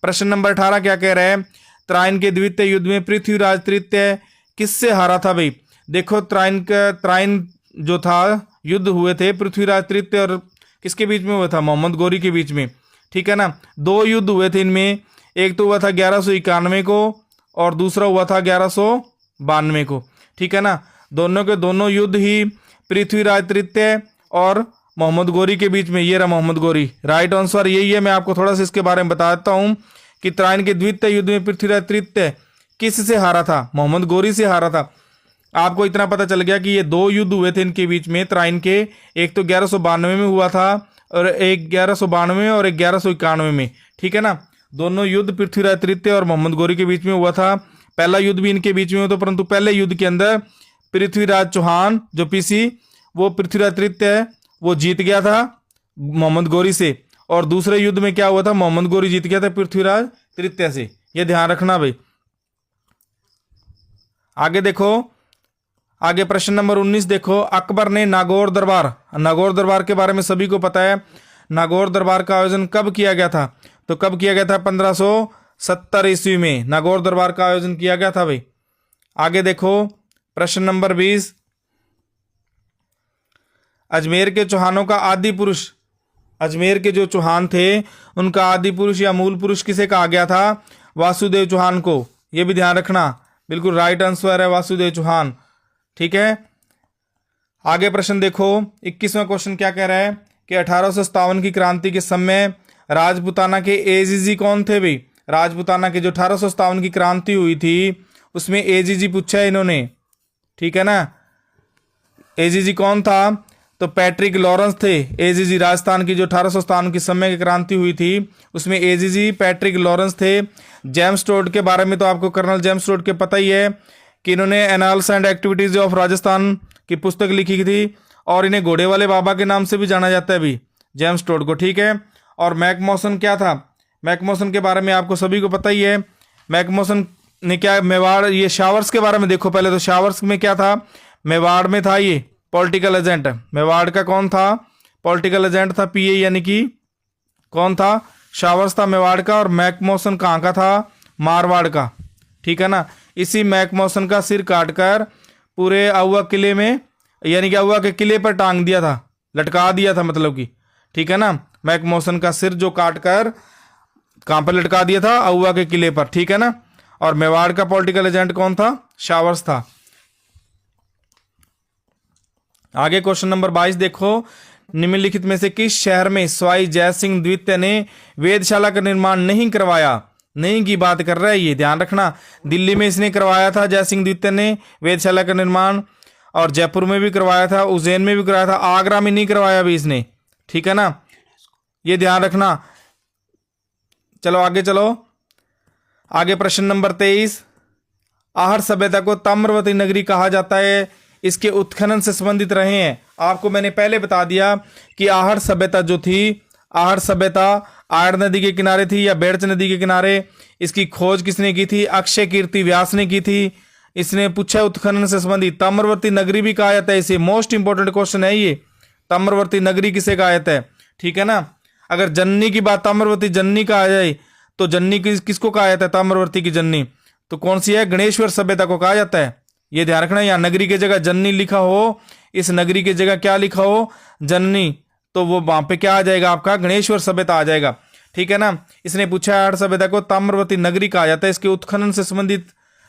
प्रश्न नंबर 18 क्या कह रहे हैं? त्राइन के द्वितीय युद्ध में पृथ्वीराज तृतीय किससे हारा था भाई? देखो त्राइन जो था युद्ध हुए थे पृथ्वीराज तृतीय और किसके बीच में हुआ था? मोहम्मद गौरी के बीच में, ठीक है ना। 2 युद्ध हुए थे इनमें, एक तो हुआ था 1191 को और दूसरा हुआ था 1192 को, ठीक है ना। दोनों के दोनों युद्ध ही पृथ्वीराज तृतीय और मोहम्मद गौरी के बीच में। ये रहा मोहम्मद गौरी, राइट आंसर यही है। मैं आपको थोड़ा सा इसके बारे में बता देता हूँ कि त्राइन के द्वितीय युद्ध में पृथ्वीराज तृतीय किससे हारा था? मोहम्मद गौरी से हारा था। आपको इतना पता चल गया कि ये 2 युद्ध हुए थे इनके बीच में त्राइन के, एक तो 1192 में हुआ था और एक 1192 और 1191 में, ठीक है ना। दोनों युद्ध पृथ्वीराज तृतीय और मोहम्मद गौरी के बीच में हुआ था। पहला युद्ध भी इनके बीच में हुआ था, परंतु पहले युद्ध के अंदर पृथ्वीराज चौहान जो पीसी वो पृथ्वीराज तृतीय वो जीत गया था मोहम्मद गौरी से, और दूसरे युद्ध में क्या हुआ था? मोहम्मद गौरी जीत गया था पृथ्वीराज तृतीय से। ये ध्यान रखना भाई। आगे देखो, आगे प्रश्न नंबर 19 देखो। अकबर ने नागौर दरबार के बारे में सभी को पता है। नागौर दरबार का आयोजन कब किया गया था? तो कब किया गया था? 1570 ईस्वी में नागौर दरबार का आयोजन किया गया था भाई। आगे देखो प्रश्न नंबर 20। अजमेर के चौहानों का आदि पुरुष, अजमेर के जो चौहान थे उनका आदि पुरुष या मूल पुरुष किसे कहा गया था? वासुदेव चौहान को। यह भी ध्यान रखना, बिल्कुल राइट आंसर है वासुदेव चौहान, ठीक है। आगे प्रश्न देखो 21वां क्वेश्चन क्या कह रहा है कि 1857 की क्रांति के समय राजपूताना के एजीजी कौन थे भाई? राजपूताना के जो 1857 की क्रांति हुई थी उसमें एजीजी पूछा है इन्होंने, ठीक है ना। एजीजी कौन था? तो पैट्रिक लॉरेंस थे एजीजी। राजस्थान की जो 1857 की समय की क्रांति हुई थी उसमें एजीजी पैट्रिक लॉरेंस थे। जेम्स टोड के बारे में तो आपको कर्नल जेम्स टोड के पता ही है कि इन्होंने annals and activities of Rajasthan की पुस्तक लिखी थी और इन्हें घोड़े वाले बाबा के नाम से भी जाना जाता है अभी, जेम्स टोड को, ठीक है। और मैकमोसन क्या था? मैकमोसन के बारे में आपको सभी को पता ही है। मैकमोसन ने क्या, मेवाड़, ये शावर्स के बारे में देखो पहले। तो शावर्स में क्या था? मेवाड़ में था ये पॉलिटिकल एजेंट। मेवाड़ का कौन था? पॉलिटिकल एजेंट था पीए, यानी कि कौन था? शावर्स था मेवाड़ का। और मैकमोसन कहाँ का था? मारवाड़ का, ठीक है ना। इसी मैकमोसन का सिर काटकर पूरे आउवा किले में, यानी कि आउवा के किले पर टांग दिया था, लटका दिया था मतलब कि, ठीक है ना। मैकमोसन का सिर जो काटकर कहाँ पर लटका दिया था? आउवा के किले पर, ठीक है ना। और मेवाड़ का पॉलिटिकल एजेंट कौन था? शावर्स था। आगे क्वेश्चन नंबर 22 देखो। निम्नलिखित में से किस शहर में सवाई जय सिंह द्वितीय ने वेधशाला का निर्माण नहीं करवाया? नहीं की बात कर रहा है, ये ध्यान रखना। दिल्ली में इसने करवाया था जय सिंह द्वितीय ने वेधशाला का निर्माण, और जयपुर में भी करवाया था, उज्जैन में भी करवाया था, आगरा में नहीं करवाया अभी इसने, ठीक है ना। ये ध्यान रखना। चलो आगे चलो। आगे प्रश्न नंबर 23। आहड़ सभ्यता को ताम्रवती नगरी कहा जाता है, इसके उत्खनन से संबंधित रहे हैं। आपको मैंने पहले बता दिया कि आहड़ सभ्यता जो थी, आहड़ सभ्यता आड़ नदी के किनारे थी या बेड़च नदी के किनारे। इसकी खोज किसने की थी? अक्षय कीर्ति व्यास ने की थी। इसने पूछा उत्खनन से संबंधित। ताम्रवर्ती नगरी भी कहा जाता है इसे, मोस्ट इंपोर्टेंट क्वेश्चन है ये। ताम्रवर्ती नगरी किसे कहा जाता है, ठीक है ना। अगर जननी की बात, ताम्रवर्ती जननी कहा जाए तो जननी किसको कहा जाता है? ताम्रवर्ती की जननी तो कौन सी है? गणेश्वर सभ्यता को कहा जाता है। ये ध्यान रखना, यहाँ नगरी की जगह जननी लिखा हो, इस नगरी की जगह क्या लिखा हो? जननी, तो वो वहां पे क्या आ जाएगा आपका? गणेश्वर सभ्यता आ जाएगा, ठीक है ना। इसने पूछा आहड़ सभ्यता को ताम्रवती नगरी कहा जाता है, इसके उत्खनन से संबंधित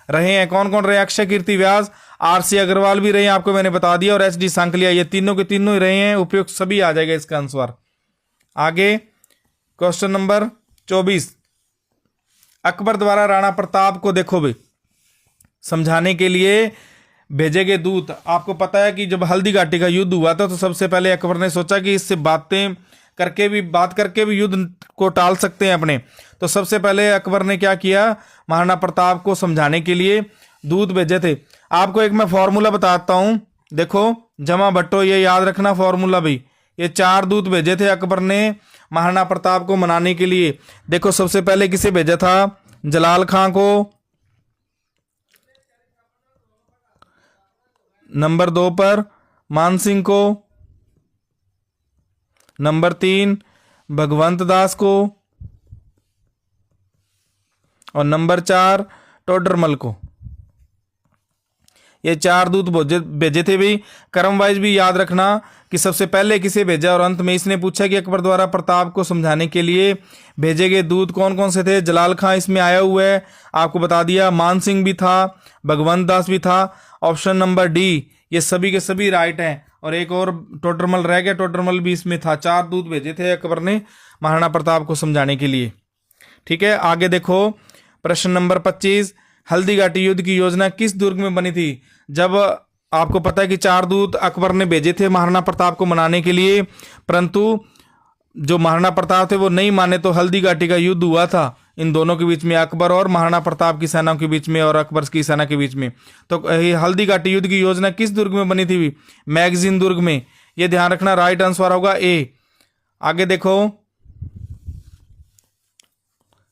रहे हैं कौन कौन रहे? अक्षय कीर्ति व्यास, आरसी अग्रवाल भी रहे हैं, आपको मैंने बता दिया, और एचडी सांकलिया, ये तीनों के तीनों ही रहे हैं। उपयुक्त सभी आ जाएगा इसका आंसर। आगे क्वेश्चन नंबर 24। अकबर द्वारा राणा प्रताप को देखो भाई समझाने के लिए भेजे गए दूत। आपको पता है कि जब हल्दी घाटी का युद्ध हुआ था तो सबसे पहले अकबर ने सोचा कि इससे बात करके भी युद्ध को टाल सकते हैं अपने। तो सबसे पहले अकबर ने क्या किया? महाराणा प्रताप को समझाने के लिए दूत भेजे थे। आपको एक मैं फॉर्मूला बताता हूं, देखो जमा भट्टो, ये याद रखना फॉर्मूला भाई। ये 4 दूत भेजे थे अकबर ने महाराणा प्रताप को मनाने के लिए? देखो सबसे पहले किसे भेजा था? जलाल खां को। नंबर 2 पर मानसिंह को। नंबर 3 भगवंत दास को। और नंबर 4 टोडरमल को। ये 4 दूत भेजे थे भी। क्रम वाइज भी याद रखना कि सबसे पहले किसे भेजा और अंत में इसने पूछा कि अकबर द्वारा प्रताप को समझाने के लिए भेजे गए दूत कौन कौन से थे। जलाल खां इसमें आया हुआ है, आपको बता दिया। मान सिंह भी था, भगवंत दास भी था। ऑप्शन नंबर डी ये सभी के सभी राइट हैं। और एक और टोडरमल रह गया, टोडरमल भी इसमें था। 4 दूत भेजे थे अकबर ने महाराणा प्रताप को समझाने के लिए। ठीक है, आगे देखो प्रश्न नंबर 25, हल्दी घाटी युद्ध की योजना किस दुर्ग में बनी थी? जब आपको पता है कि 4 दूत अकबर ने भेजे थे महाराणा प्रताप को मनाने के लिए, परंतु जो महाराणा प्रताप थे वो नहीं माने, तो हल्दी घाटी का युद्ध हुआ था इन दोनों के बीच में, अकबर और महाराणा प्रताप की सेना के बीच में और अकबर की सेना के बीच में। तो हल्दी घाटी युद्ध की योजना किस दुर्ग में बनी थी? मैगजीन दुर्ग में। ये ध्यान रखना, राइट आंसर होगा ए। आगे देखो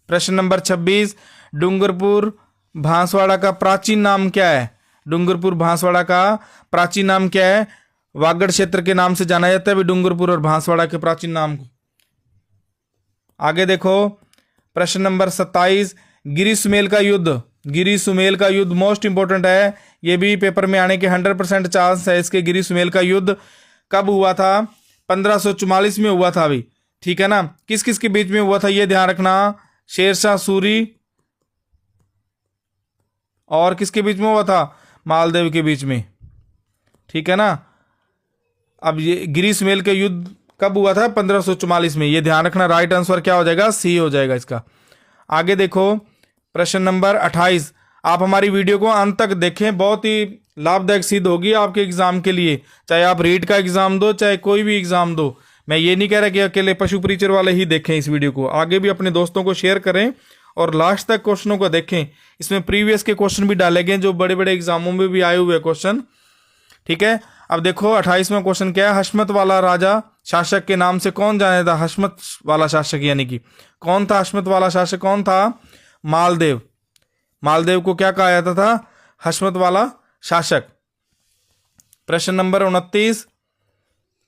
प्रश्न नंबर 26, डूंगरपुर भांसवाड़ा का प्राचीन नाम क्या है? डूंगरपुर भांसवाड़ा का प्राचीन नाम क्या है? वागड़ क्षेत्र के नाम से जाना जाता है भी डूंगरपुर और भांसवाड़ा के प्राचीन नाम को। आगे देखो प्रश्न नंबर 27, गिरी सुमेल का युद्ध। गिरी सुमेल का युद्ध मोस्ट इंपोर्टेंट है, ये भी पेपर में आने के 100% चांस है इसके। गिरी सुमेल का युद्ध कब हुआ था? 1544 में हुआ था अभी। ठीक है ना, किस किस के बीच में हुआ था ये ध्यान रखना। शेरशाह सूरी और किसके बीच में हुआ था? मालदेव के बीच में। ठीक है ना। अब ये गिरी सुमेल का युद्ध कब हुआ था? 1544 में। ये ध्यान रखना, राइट आंसर क्या हो जाएगा? सी हो जाएगा इसका। आगे देखो प्रश्न नंबर 28, आप हमारी वीडियो को अंत तक देखें, बहुत ही लाभदायक सिद्ध होगी आपके एग्जाम के लिए। चाहे आप रीट का एग्जाम दो, चाहे कोई भी एग्जाम दो। मैं ये नहीं कह रहा कि अकेले पशु परिचर वाले ही देखें इस वीडियो को, आगे भी अपने दोस्तों को शेयर करें और लास्ट तक क्वेश्चनों को देखें। इसमें प्रीवियस के क्वेश्चन भी डाले गए जो बड़े बड़े एग्जामों में भी आए हुए क्वेश्चन। ठीक है, अब देखो 28वां क्वेश्चन क्या है? हशमत वाला राजा शासक के नाम से कौन जाना था? हशमत वाला शासक यानी कि कौन था? हशमत वाला शासक कौन था? मालदेव। मालदेव को क्या कहा जाता था? हशमत वाला शासक। प्रश्न नंबर 29,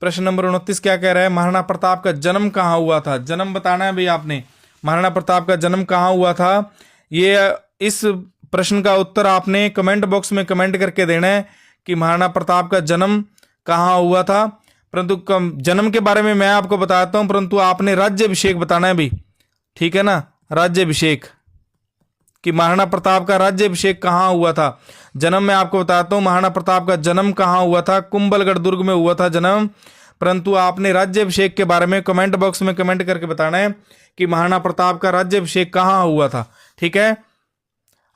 प्रश्न नंबर 29 क्या कह रहा है? महाराणा प्रताप का जन्म कहाँ हुआ था? जन्म बताना है भाई आपने। महाराणा प्रताप का जन्म कहाँ हुआ था? ये इस प्रश्न का उत्तर आपने कमेंट बॉक्स में कमेंट करके देना है कि महाराणा प्रताप का जन्म कहाँ हुआ था। परंतु जन्म के बारे में मैं आपको बताता हूं, परंतु आपने राज्याभिषेक बताना है भी। ठीक है ना, राज्याभिषेक कि महाराणा प्रताप का राज्याभिषेक कहाँ हुआ था। जन्म मैं आपको बताता हूं, महाराणा प्रताप का जन्म कहाँ हुआ था? कुंभलगढ़ दुर्ग में हुआ था जन्म। परंतु आपने राज्याभिषेक के बारे में कमेंट बॉक्स में कमेंट करके बताना है कि महाराणा प्रताप का राज्याभिषेक कहाँ हुआ था। ठीक है,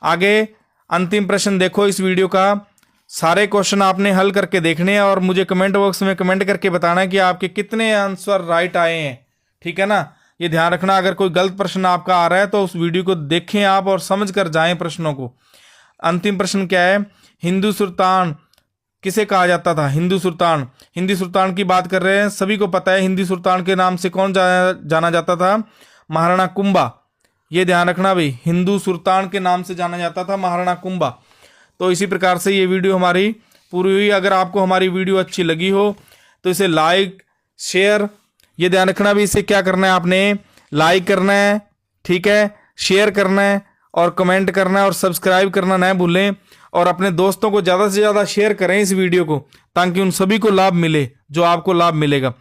आगे अंतिम प्रश्न देखो इस वीडियो का। सारे क्वेश्चन आपने हल करके देखने हैं और मुझे कमेंट बॉक्स में कमेंट करके बताना है कि आपके कितने आंसर राइट आए हैं। ठीक है ना, ये ध्यान रखना, अगर कोई गलत प्रश्न आपका आ रहा है तो उस वीडियो को देखें आप और समझ कर जाएं प्रश्नों को। अंतिम प्रश्न क्या है? हिंदू सुल्तान किसे कहा जाता था? हिंदू सुल्तान, हिंदू सुल्तान की बात कर रहे हैं, सभी को पता है हिंदू सुल्तान के नाम से कौन जाना जाता था? महाराणा कुंभा। ये ध्यान रखना भाई, हिंदू सुल्तान के नाम से जाना जाता था महाराणा कुंभा। तो इसी प्रकार से ये वीडियो हमारी पूरी हुई। अगर आपको हमारी वीडियो अच्छी लगी हो तो इसे लाइक शेयर, ये ध्यान रखना भी, इसे क्या करना है आपने? लाइक करना है, ठीक है, शेयर करना है और कमेंट करना है और सब्सक्राइब करना ना भूलें। और अपने दोस्तों को ज़्यादा से ज़्यादा शेयर करें इस वीडियो को, ताकि उन सभी को लाभ मिले जो आपको लाभ मिलेगा।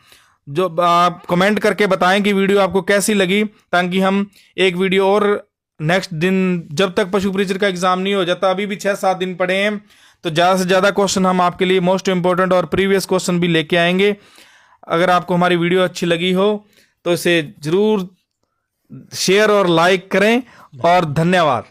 जो आप कमेंट करके बताएं कि वीडियो आपको कैसी लगी, ताकि हम एक वीडियो और नेक्स्ट दिन, जब तक पशु परिचर का एग्जाम नहीं हो जाता, अभी भी 6-7 दिन पड़े हैं, तो ज़्यादा से ज़्यादा क्वेश्चन हम आपके लिए मोस्ट इंपॉर्टेंट और प्रीवियस क्वेश्चन भी लेके आएंगे। अगर आपको हमारी वीडियो अच्छी लगी हो तो इसे ज़रूर शेयर और लाइक करें और धन्यवाद।